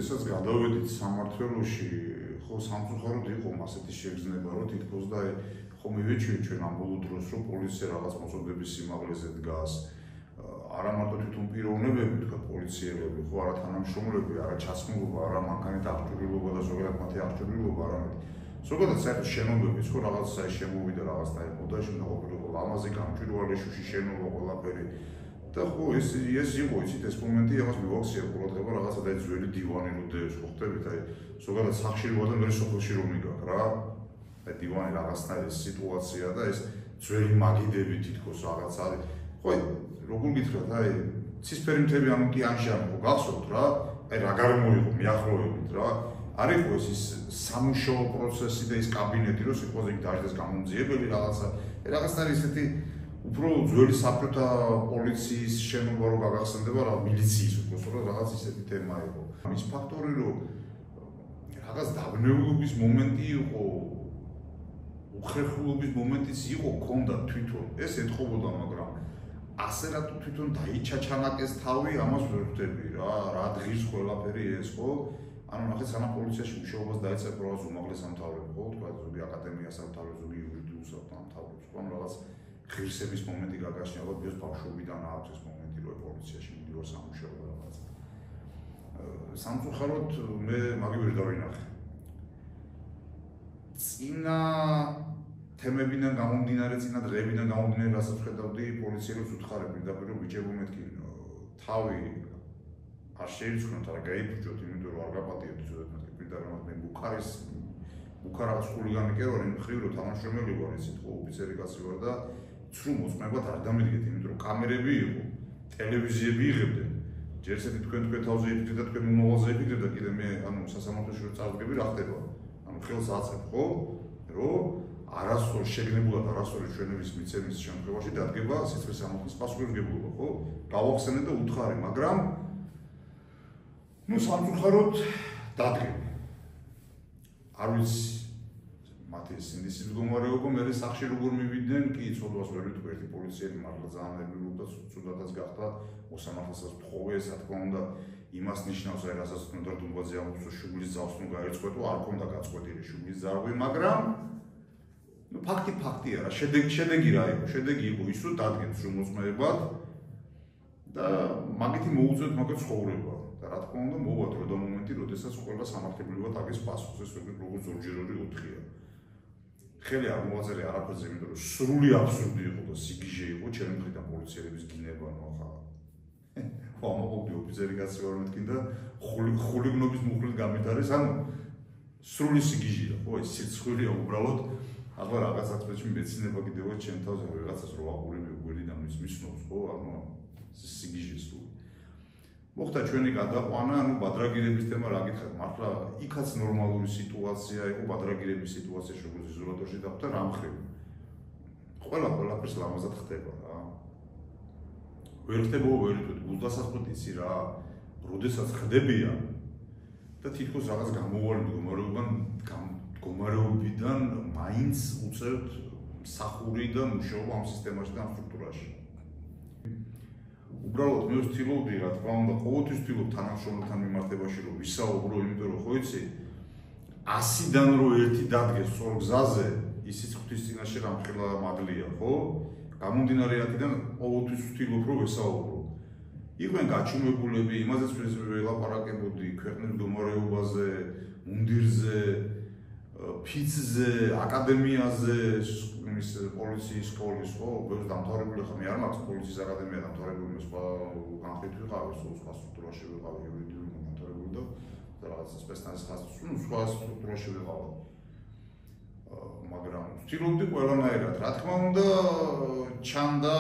როდესაც გადავედით სამმართველოში, ხო სამწუხაროდ იყო ასეთი შეგრძნება, რომ თითქოს და ხო მივეჩვიეთ ჩვენ ამ ბოლო დროს, რომ პოლიცია რაღაც მოწოდების სიმაღლეზე დგას. არა მარტო თვითონ პიროვნებები, თქვა პოლიციელები, ხო არა თანამშრომლები, არა ჩაცმულობა, არა მანქანით აღჭურვილობა და ზოგადად მათი აღჭურვილობა, არამედ ზოგადად საერთოდ შენობების, ხო რაღაც შემოვიდა რაღაცნაირ მოდაში და ყოფილიყო ლამაზი გამჭვირვალე შუში შენობა ყველაფერი. და ხო ეს იყო იცით ეს მომენტი ამას მივაქცია ყურადღება რაღაცა და ძველი დივანი როდესაც ხო ხდებით აი ზოგადად სახში როა და მე სოფელში რომ მიგაქ რა აი დივანი რაღაცნაირი სიტუაცია და ეს ძველი მაგიდები თითქოს რაღაც არის ხო როგორ გითხრათ აი ცისფერი მთები ანუ კი ანჟამი ხო გახსოვთ რა აი რა გარემოიყო მიახლოებით რა არ იყო ეს სამუშაო პროცესი და ეს კაბინეტი რომ სიტყვაზე დაждდეს გამომძიებელი რაღაცა რაღაცნაირი ესეთი უფრო ძველი საფრთა პოლიციის შენობა რო გაგახსენდება რა მილიციის უფრო რა რაღაც ისეთი თემა იყო. ის ფაქტორი რომ რაღაც დაბნეულობის მომენტი იყო უხერხულობის მომენტიც იყო ქონდა თვითონ ეს ეთხოვოდა მაგრამ ასე რა თვითონ დაიჩაჩანაკეს თავი ამას ვერ ხვდები რა დღის ყველაფერი ეს ხო ანუ ნახეთ სანამ პოლიციაში მუშაობას დაეცა პროვას უმაღლეს სამთავრობო ხო თქვა ზოგი აკადემია სამთავრობო ზოგი იურიდიულ სამთავრობო ხო რაღაც ღირსების მომენტი გაგაშია, ალბათ ბიოს ბავშვობიდან აქვს ეს მომენტი, რომ პოლიციაში მიდივარ სამუშაო რაღაც. სამწუხაროდ მე მაგი ვერ დავინახე. წინა თემებიდან გამომდინარე, წინა დღეებიდან გამომდინარე, რასაც ხედავდი, პოლიციელებს უთხარებდი და პირო ბიჭებო მეთქი თავი არ შეიცვნოთ, არა გაიფუჭოთ, იმიტომ რომ არ გაპატიოთ ზოგადად მეთქი პირდა რომ მე ბუქარას ხულიგანი კი ვარ, იმ მხრივ რომ თანამშრომელი ვარ, ისეთ ხო ოფიცერი კაცი ვარ და ცრუ მოწმებად არ დამიდგეთ, იმიტომ რომ კამერები იყო, ტელევიზიები იღებდნენ. ჯერ ესეთი თქვენ თავზე იფიქრეთ და თქვენ მომავალზე იფიქრეთ და კიდე მე ანუ სასამართლოში რომ წარდგები რა ხდება? ანუ ხელს აცებ ხო, რომ არასდროს შეგნებულად არასდროს ჩვენების მიცემის შემთხვევაში დადგება სიცოცხლის სამართლის პასუხისმგებლობა, ხო? გავახსენე და უთხარი, მაგრამ ნუ სამწუხაროდ დადგება. არ ვიცი მათი სინდისის მდგომარეობა მე სახში როგორ მივიდნენ კი ცოდვას ვერ ვიტყვი ერთი პოლიციელი მართლა ძალიან ნერვიულ და ცუდადაც გახდა მოსამართლესაც თხოვე რა თქმა უნდა იმას ნიშნავს აი რასაც უნდა დუბაძე ამბობს შუბლის ძავს ნუ გაეწყვეტო არ ქონდა გაწყვეტილი შუბლის ძარღვი მაგრამ ნუ ფაქტია რა შედეგი რა იყო შედეგი იყო ის რომ დადგენს რომ მოწმებად და მაგითი მოუწევთ მაგათ ცხოვრება და რა თქმა უნდა მოვად რომ და მომენტი როდესაც ყველა სამართლებრივად აგეს პასუხს ეს როგორც ორჯერორი 4-ია ხელი არ მოაწერე არაფერზე იმიტომ რომ სრული აბსურდი იყო და სიგიჟე იყო ჩემი მხრიდან პოლიციელების გინება ნუ ახლა ხო ამაყობდი ოფიცერი კაცი ვარ მეთქი და ხულიგნობის მუხლით გამიტარეს ანუ სრული სიგიჟეა ხო ეს სიცხვილეა უბრალოდ ახლა რაღაც აწმეში მეცინება კიდევა ჩემ თავზე რაღაცას რო აყურები გვერდიდან მისნობს ხო ანუ სიგიჟე სრული მოხდა ჩვენი გადაყვანა, ანუ ბადრაგირების თემა რა გითხარ, მართლა იქაც ნორმალური სიტუაცია იყო, ბადრაგირების სიტუაციაში როგორც იზოლატორში დახვდა რა მხრივ. ყველაფერს ლამაზად ხდება რა. ვერ ხდება ვერ იტყვი, გულდასაწყოთ იცი რა, როდესაც ხდებიან და თითქოს რაღაც გამოვალი მდგომარეობიდან მაინც უწევთ მსახური და მუშაობა ამ სისტემაში და ამ სტრუქტურაში. უბრალოდ მე ვცდილობდი რა თქმა უნდა ყოველთვის ვცდილობ თანამშრომელთან მიმართებაში რომ ვისაუბრო იმიტომ რომ ხო იცი 100-დან რო ერთი დადგეს სწორ გზაზე ისიც ღვთის წინაშე რამხელა მადლია ხო გამომდინარე აქედან ყოველთვის ვცდილობ რომ ვესაუბრო იყვნენ გაჩუმებულები იმაზეც ველაპარაკებოდი ქვეყნის მდგომარეობაზე მუნდირზე ფიცზე აკადემიაზე ის პოლიციის სკოლის ხო ბევრს დამთავრებული ხომ არ მაქვს პოლიციის აკადემია დამთავრებული სხვა განხრით ვიყავი სხვა სტრუქტურაში ვიყავი იურიდიული დამთავრებული და რაღაც სპეციალისტ სხვა სტრუქტურაში ვიყავი მაგრამ ვცდილობდი ყველანაირად რა თქმა უნდა ჩანდა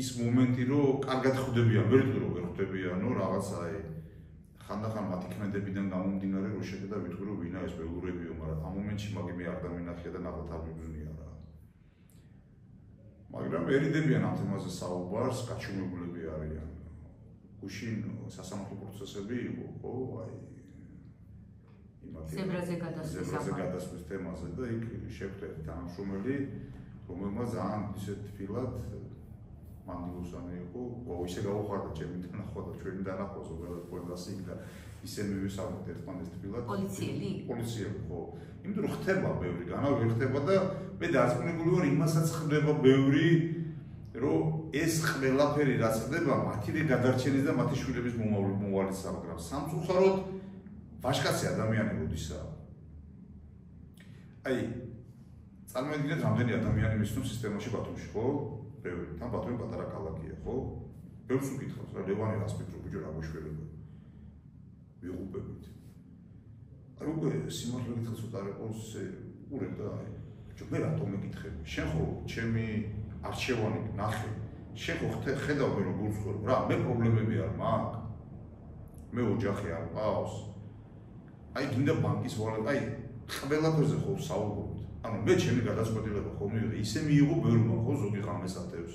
ის მომენტი რომ კარგად ხვდებიან ვერ ვიტყვი რომ ვერ ხვდებიანო რაღაც აი ხანდახან მათი ქმედებიდან გამომდინარე რომ შეხედა ვიტყვი რომ ვინა ეს ველურებიო მაგრამ ამ მომენტში მაგი მე არ დამინახია და ნახოთ არ მიბზნია რა მაგრამ ერიდებიან ამ თემაზე საუბარს გაჩუმებულები არიან გუშინ სასამართლო პროცესები იყო ხო აი ზებრაზე გადასვლის თემაზე და იქ შეხვდა თანამშრომელი რომელმაც ძალიან ისეთ თბილად მანდილოსანი იყო, ისე გავუხარდა ჩემი დანახვა და ჩვენი დანახვა ზოგადად ყველას იქ და ისე მივისალმეთ ერთმანეთს თბილად. პოლიციელი, ხო. იმიტომ რომ ხდება ბევრი, განა ვერ ხდება და მე დარწმუნებული ვარ იმასაც ხდება ბევრი, რომ ეს ყველაფერი რაც ხდება, მათი გადარჩენის და მათი შვილების მომავალისა, მაგრამ სამწუხაროდ ვაჟკაცი ადამიანი როდისაა. აი, წარმოიდგინეთ რამდენი ადამიანი მისვლის სისტემაში ბათუმში, ხო? ბევრი, თან ბათუმი პატარა ქალაქია, ხო? ბევრს უკითხავს, რა ლევანი რას ფიქრობ, ბიჭო, რა გუშველება. ვიღუპებით. არ უკვე სიმართლე გითხრას ცოტა რეპორტს ურებ და აი, ბიჭო, მე რატომ მეკითხები? შენ ხო ჩემი არჩევანი ნახე. შენ ხო ხედავ მე რომ გულწრფელ, რა, მე პრობლემები არ მაქვს. მე ოჯახი არ ყავს. აი, გინდა ბანკის ვალეტა, აი, ყველაფერზე ხო საუბრობთ. ანუ მე ჩემი გადაწყვეტილება ხო მივიღე, ისე მიიღო ბევრმა, ხო, ზოგი ღამეს ატევს.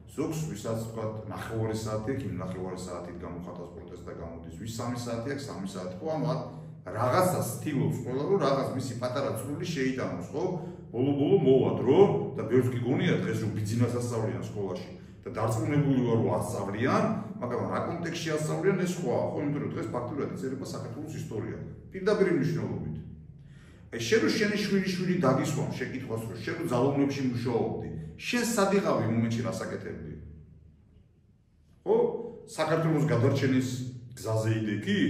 ზოგს ვისაც თქვა 9 საათი აქვს, იმ 9 საათით გამოხატავს პროტესტ და გამოდის. ვის 3 საათი აქვს, 3 საათი. ხო, ანუ რაღაცას ცდილობს ყველა, რომ რაღაც მისი პატარა წვლილი შეიტანოს, ხო? ბოლო-ბოლო მოვა დრო და ბევრს გიგონია დღეს რომ ბიძინას ასწავლიან სკოლაში და დარწმუნებული ვარ რომ ასწავლიან, მაგრამ რა კონტექსტში ასწავლიან ეს სხვა, ხო, იმიტომ რომ დღეს ფაქტურად იწერება საქართველოს ისტორია. პირდაპირ მნიშვნელობით. აი, შენ რომ შენი შვილი დაგისვამ შეკითხვას, რომ შენ რომ ძალოვნებში მუშაობდი, შენ სად იყავი მომენტში რასაკეთებდი? ხო? საქართველოს გადარჩენის გზაზე იდექი?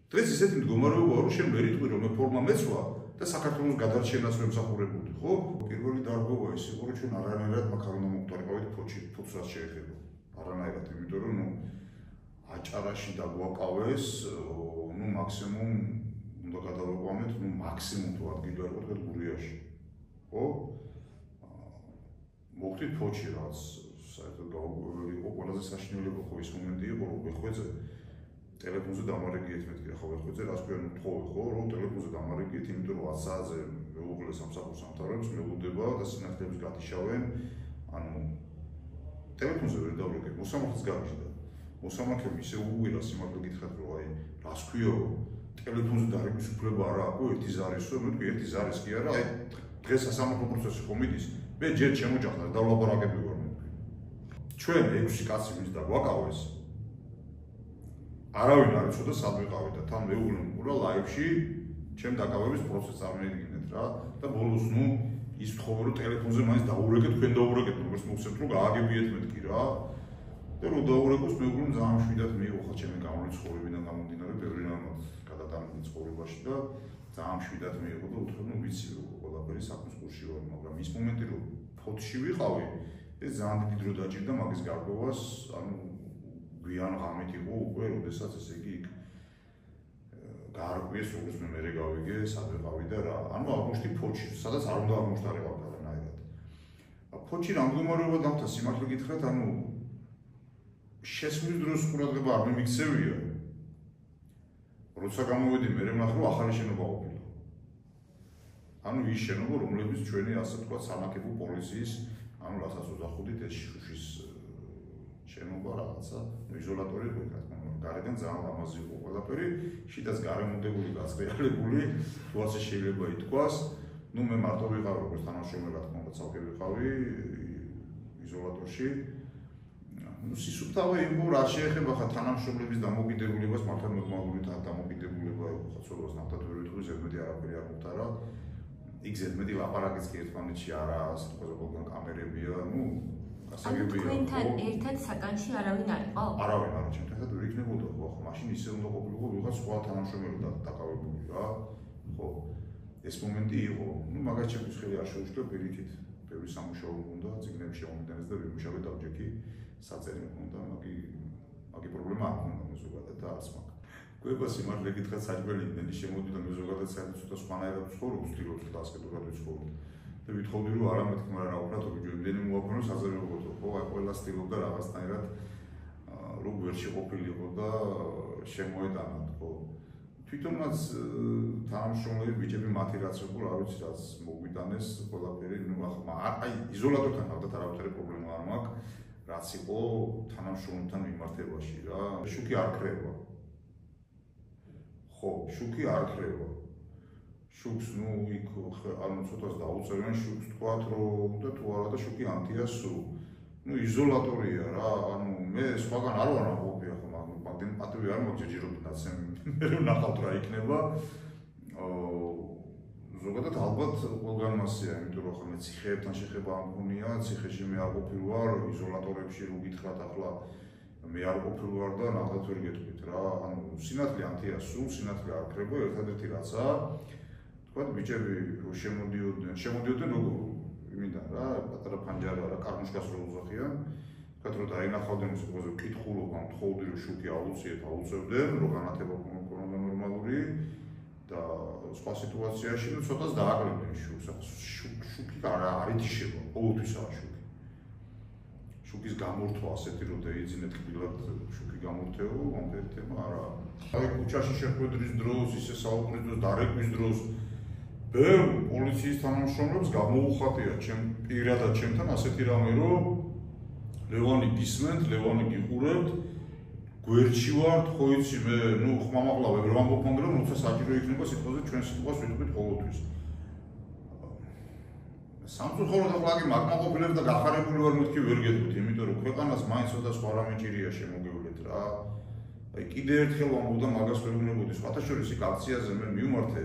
დღეს ისეთი მდგომარეობაა, რომ შენ ვერ იტყვი რომ მე ფორმა მეცვა და საქართველოს გადარჩენას ვემსახურებოდი, ხო? პირველი დარღვევა ის იყო, რომ ჩვენ არანაირად მაგ არ უნდა მოვტარიყავით ფოთს რაც შეეხება. არანაირად, იმიტომ რომ აჭარაში დაგვაკავეს, მაქსიმუმ უნდა გადავიყვანეთ, მაქსიმუმ თუ ადგილი არ ვდგეთ გურიაში. ხო? მოვხდით ფოთში რაც საერთოდ იყო ყველაზე საშინელება ხო ის მომენტი იყო, რომ ვეხვეწე ტელეფონზე დამარეგიეთ მეთქი, ხო ვეხვეწე რას ქვია მთხოვე, ხო, რომ ტელეფონზე დამარეგიეთ, იმიტომ რომ 10 საათზე მეუღლე სამსახურს ამთავრებს, მეუდება და სინახდების გათიშავენ, ანუ ტელეფონზე ვერ დავრეკე, მოსამართლეს გავიჟდა. მოსამართლემ ისე უღირა სიმართლე გითხრათ, რომ აი, რას ქვია, ტელეფონზე დარეგვის უფლება არა აქვს, ერთი ზარისო, მე თქვი ერთი ზარის კი არა, აი დღეს სასამართლო პროცესი ხომ მიდის, მე ჯერ შემოჯახდა და ვლაპარაკები ვარ მე. ჩვენ 6 კაცი ვის დაგვაკავეს. არავინ არ იცოდა სად ვიყავით და თან მეუღლემ უყურა ლაივში ჩემ დაკავების პროცესს წარმოიდგინეთ რა და ბოლოს ნუ ის თხოვე რომ ტელეფონზე მაინც დაურეკეთ, თქვენ დაურეკეთ, როგორც მოგცემთ რომ გააგებიეთ მეთქი რა. და რომ დაურეკოს მეუღლემ ძალიან მშვიდად მიიღო ხა ჩემი გამოვლენის ცხოვრებიდან გამომდინარე ბევრი რამე გადატანილი ცხოვრებაში და ძალიან მშვიდად მიიღო და უთხრა ნუ ვიცი რომ ყველაფერი საქმის კურსში ვარ, მაგრამ ის მომენტი რომ ფოთში ვიყავი ეს ძალიან დიდი დრო დაჭირდა მაგის გარკვევას, ანუ გვიან ღამით იყო უკვე, როდესაც ესე იგი გაარკვიეს როგორც მე გავიგე, სად ვიყავი და რა. ანუ აღმოჩნდი ფოთში, სადაც არ უნდა აღმოჩნდარიყავ არანაირად. ფოთში რა მდგომარეობა დავთა სიმართლე გითხრათ, ანუ შესვლის დროს ყურადღება არ მიმიქცევია. როცა გამოვედი მე ვნახე რომ ახალი შენობა ყოფილა. ანუ ის შენობა, რომლებიც ჩვენი ასე ვთქვათ სამაკებო პოლიციის, ანუ რასაც უძახოდით ეს შუშის შენობა რაღაცა, იზოლატორი იყო რა თქმა უნდა. გარედან ძალიან ლამაზი იყო ყველაფერი, შიდაც გარემონტებული, გაწყვეტილებული, თუ ასე შეიძლება ითქვას. ნუ მე მარტო ვიყავი როგორც თანამშრომელი, რა თქმა უნდა, ცალკე ვიყავი იზოლატორში. ნუ სისუფთავე იყო რა შეეხება ხა თანამშრომლების დამოკიდებულებას, მართლა ნორმალური დამოკიდებულება იყო ხა ცოდვას ნახტად ვერ ვიტყვი, ზედმეტი არაფერი არ მოხდარა. იქ ზედმეტი ლაპარაკიც კი ერთმანეთში არა, სიტყვაზე ყველგან კამერებია, ნუ ანუ თქვენთან ერთად საკანში არავინ არ იყო? არავინ არა, ჩემთან ერთად ვერ იქნებოდა ხო, ხო, მაშინ ისე უნდა ყოფილიყო ვიღაც სხვა თანამშრომელი დაკავებული რა. ხო, ეს მომენტი იყო. ნუ მაგას ჩემთვის ხელი არ შეუშლო პირიქით. ბევრი სამუშაო უნდა, ციგნები შემომიტანეს და ვიმუშავე დავჯექი, საწერი მქონდა, მაგი პრობლემა არ მქონდა მე ზოგადად და არც მაქვს. გვება სიმართლე გითხრათ საჭმელი იმდენი შემოდიდა მე ზოგადად საერთოდ ცოტა სხვანაირად ვცხოვრობ, ვცდილობ ცოტა ასკეტურად ვიცხოვრობ. და ვითხოვდი რომ არა მეთქი, მაგრამ რა ვქნათ, ბიჭო, იმდენი მოაქვს საზრებოთო, ხო, აი ყველა ცდილობდა რაღაცნაირად რომ ვერში ყოფილიყო და შემოეტანათ, ხო. თვითონაც თანამშრომლები ბიჭები მათი რაც იყო, რა ვიცი, რაც მოგვიტანეს ყველაფერი, ნუ აი იზოლატორთან ხავდათ არავითარი პრობლემა არ მაქვს, რაც იყო თანამშრომლებთან მიმართებაში რა. შუქი არ ქრება. ხო, შუქი არ ქრება. შუქს ნუ იქ ანუ ცოტას დაუწევენ შუქს თქვათ რომ და თუ არა და შუქი ანთია სულ. ნუ იზოლატორია რა, ანუ მე სხვაგან არ ვარ ამბობია ხო, მაგდენ პატივი არ მოგჯერჯერობდათ მე ვნახავთ რა იქნება ზოგადად ალბათ ყველგან მასია იმიტომ რომ ხომ ციხეებთან შეხება არ მქონია ციხეში მე არ ყოფილ ვარ იზოლატორებში რო გითხრათ ახლა მე არ ყოფილ ვარ და ნახავთ ვერ გეტყვით რა ანუ სინათლე ანთია სულ სინათლე არ ქრება ერთადერთი რაცა თქვა ბიჭები რო შემოდიოდნენ როგორ იმიდან რა პატარა ფანჯარა რა კარმუშკას რო უზახიან თქვა რომ დაინახავდნენ სიტყვაზე კითხულობამ თხოვდი რომ შუქი აუწევდნენ რომ განათება ქონოდა ნორმალური და სხვა სიტუაციაში ნუ ცოტას დააკლებდნენ შუქი არ ითიშება ყოველთვისაა შუქის გამორთვა ასეთი რომ დაიძინეთ კბილად შუქი გამორთეო ამბეთ თემა არა აი ქუჩაში შეხვედრის დროს ისე საუბრის დროს დარეკვის დროს ბევრ პოლიციის თანამშრომლებს გამოუხატია ჩემ პირადად ჩემთან ასეთი რამე რომ ლევანი გისმენთ ლევანი გიყურებთ გვერდში ვართ ხო იცი მე ნუ ხმამაღლა ვერ ვამბობ მაგრამ როცა საჭირო იქნება სიტყვაზე ჩვენ სიტყვას ვიტყვით ყოველთვის სამწუხაროდ ახლა კი მაგმაყოფილებ და გახარებული ვარ მეთქი ვერ გეტყვით იმიტომ რომ ქვეყანას მაინც ცოტა სხვა რამე ჭირია შემოგევლეთ რა აი კიდე ერთხელ ვამბობ და მაგას ვერ უნებოდი სხვათა შორის იქ აქციაზე მე მივმართე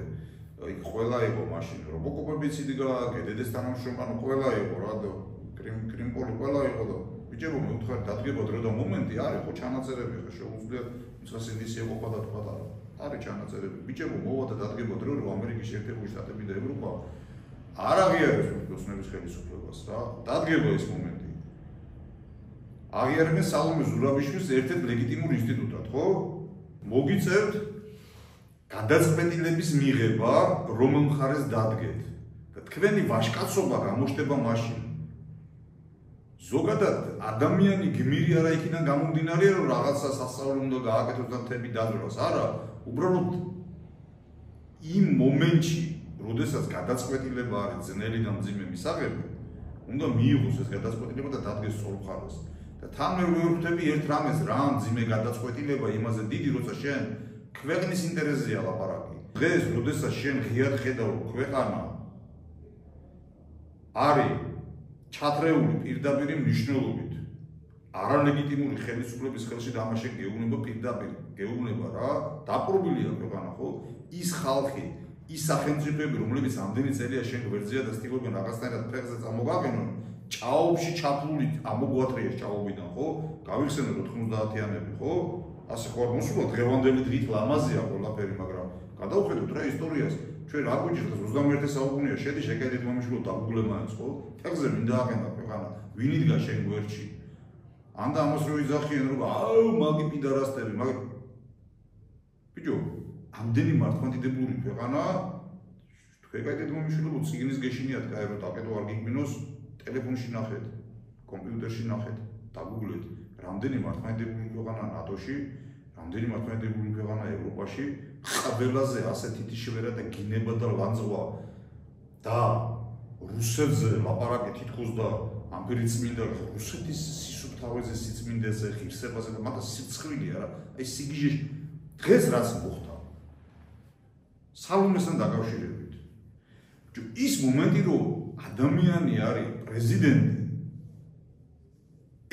იქ ყველა იყო მაშინ რობოკოპებიც იდგა გედედეს თანამშრომლები ანუ ყველა იყო რა და კრიმპოლი ყველა იყო და ბიჭებო მე ვთქვი დადგებოდ რომ და მომენტი არის ხო ჩანაწერები ხო შეუძლიათ მისას ინდისი ეყოფა და თქვა არის ჩანაწერები ბიჭებო მოვა და დადგებოდ რომ ამერიკის შეერთებული შტატები და ევროპა არ აღიარებს ოცნების ხელისუფლებას რა დადგება ეს მომენტი აღიარებენ სალომე ზურაბიშვილის ერთ-ერთ ლეგიტიმურ ინსტიტუტად ხო მოგიწევთ გადაწყვეტილების მიღება რომელ მხარეს დადგეთ და თქვენი ვაჟკაცობა გამოჩნდება მაშინ ზოგადად ადამიანი გმირი არა იქიდან გამომდინარე რომ რაღაცა სასწაული უნდა გააკეთოს და თები დაძვრას არა უბრალოდ იმ მომენტში როდესაც გადაწყვეტილება არის ძნელი და მძიმე მისაღები უნდა მიიღოს ეს გადაწყვეტილება და დადგეს სწორ მხარეს და თან მე ვეუბნები ერთ რამეს რა მძიმე გადაწყვეტილება იმაზე დიდი როცა შენ ქვეყნის ინტერესზეა ლაპარაკი დღეს როდესაც შენ ღიად ხედავ ქვეყანა არის ჩათრეული პირდაპირ მნიშვნელობით არალეგიტიმური ხელისუფლების ხელში და ამაში გეუბნება პირდაპირ გეუბნება რა დაპყრობილია ქვეყანა ხო ის ხალხი ის სახელმწიფოები რომლებიც ამდენი წელია შენ გვერდზეა და სტილობენ რაღაცნაირად ფეხზე წამოგაგენონ ჭაობში ჩაფლული ამოგვატრიეს ჭაობიდან ხო გავიხსენოთ 90-იანები ხო ასე ხო არ მოსულა დღევანდელი დღით ლამაზია ყველაფერი მაგრამ გადავხედოთ რა ისტორიას ჩვენ რა გვიჭირდა 21 საუკუნეა შედი შეკედით მომიშვილო დაგუგლემაინც ხო ფეხზე მინდა აღენდა ქვეყანა ვინ იდგა შენ გვერდში ანდა ამას რო იძახიან რომ აუ მაგი პიდარასტები მაგ ბიჭო ამდენი მართლმადიდებლური ქვეყანა თქვენკეთეთ მომიშვილო ციგნის გეშინიათ კაი რომ დაკეტო არ გიგმინოს ტელეფონში ნახეთ კომპიუტერში ნახეთ დაგუგლეთ რამდენი მართლმადიდებლური ქვეყანა ნატოში რამდენი მართლმადიდებლური ქვეყანა ევროპაში ყველაზე ასეთი თიშვერა და გინება და ლანძღვა და რუსეთზე ლაპარაკი თითქოს და ამბერი წმინდა რუსეთის სისუფთავეზე სიწმინდეზე ღირსებაზე და მაგას სიცხვილია რა აი სიგიჟეში დღეს რაც მოხდა სალომესთან დაკავშირებით ის მომენტი რომ ადამიანი არის პრეზიდენტი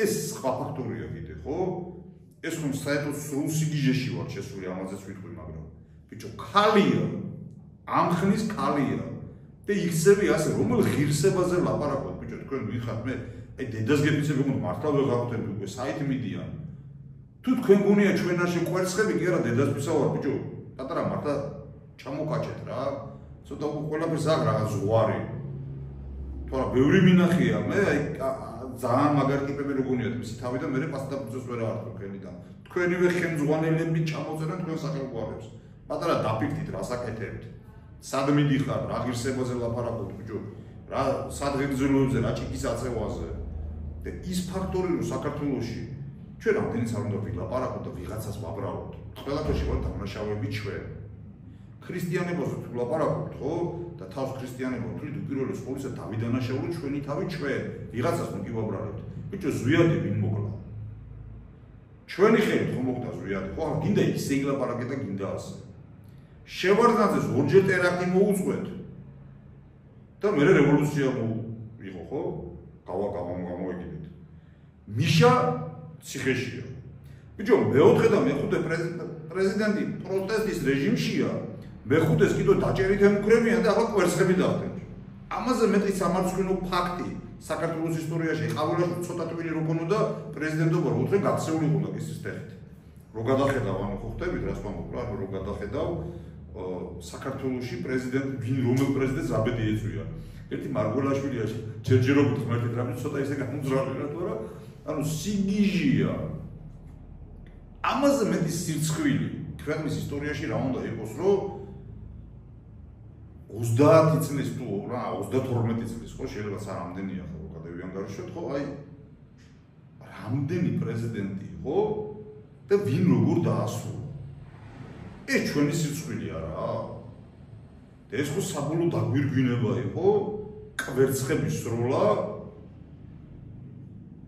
ეს სხვა ფაქტორია კიდე ხო ეს ხომ საერთოდ სრულ სიგიჟეში ვარ შესული ამაზეც ვიტყვი მაგრამ ბიჭო ქალია ამხნის ქალია და იქცევი ასე რომელ ღირსებაზე ლაპარაკობთ ბიჭო თქვენ ვიხართ მე აი დედას გეფიცები გქონდა მართლა ვერ გავხდები უკვე საით მიდიან თუ თქვენ გონია ჩვენ არ შეყვერცხები კი არა დედას ვისაუარ ბიჭო პატარა მართლა ჩამოკაჭეთ რა ცოტა უკვე ყველაფერს აქ რაღაც ზღვარი თორე ბევრი მინახია მე აი ძალიან მაგარ ტიპები რო გონიათ მისი თავი და მე პასტაპუძოს ვერ ავარდო ხელიდან თქვენივე ხელმძღვანელები ჩამოწერენ თქვენ სახელგვარებს პატარა დაფიქრდით რა საკეთებთ სად მიდიხარ რა ღირსებაზე ლაპარაკობთ ბიჭო რა სად ღირსებებზე რა ჭიქის აწევაზე და ის ფაქტორი რომ საქართველოში ჩვენ რამდენიც არ უნდა ვილაპარაკოთ და ვიღაცას ვაბრალოთ ყველაფერში ვარ დამნაშავეები ჩვენ ქრისტიანებაზე თუ ლაპარაკობთ ხო და თავს ქრისტიანებად თვლით უპირველეს ყოვლისა დავიდანაშაული ჩვენი თავი ჩვენ ვიღაცას ნუ კი ვაბრალებთ ბიჭო ზვიადი ვინ მოკლა ჩვენი ხელით ხომ მოხდა ზვიადი ხო გინდა ისე ილაპარაკეთ და გინდა ასე შევარდნაძეს ორჯერ ტერაქტი მოუწყვეთ და მე რევოლუცია იყო ხო გამოვეკიდეთ მიშა ციხეშია ბიჭო, მეოთხე და მეხუთე პრეზიდენტი პროტესტის რეჟიმშია, მეხუთეს კიდო დაჭერით ემუქრებიან და ახლა კვერცხები დახტენ. ამაზე მეტი სამარცხვინო ფაქტი საქართველოს ისტორიაში ყავილაში ცოტა ტვინი რო ქონოდა პრეზიდენტობა რო უთხრე გაქცეული იყო კისის ტეხით. რო გადახედავ ანუ ხო ხტებით რას ვამბობ რა, რო გადახედავ საქართველოში პრეზიდენტი ვინ რომელ პრეზიდენტს აბედი ეწვია. ერთი მარგველაშვილია ჯერჯერობით ღმერთით რამე ცოტა ისე გამოძრავი რა თორა ანუ სიგიჟია. ამაზე მეტი სირცხვილი ქვეყნის ისტორიაში რა უნდა იყოს რომ 30 წლის თუ რა 32 წლის ხო შეიძლება სამდენია ხო გადავიან გარშოთ ხო აი რამდენი პრეზიდენტი ხო და ვინ როგორ დაასრულა ეს ჩვენი სიცხვილი არაა და ეს ხო საბოლოო დაგვირგვინება იყო კვერცხების სროლა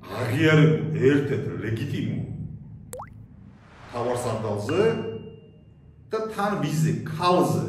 აღიარებულ ერთ-ერთ ლეგიტიმურ თავარსარდალზე და თან ვიზე ქალზე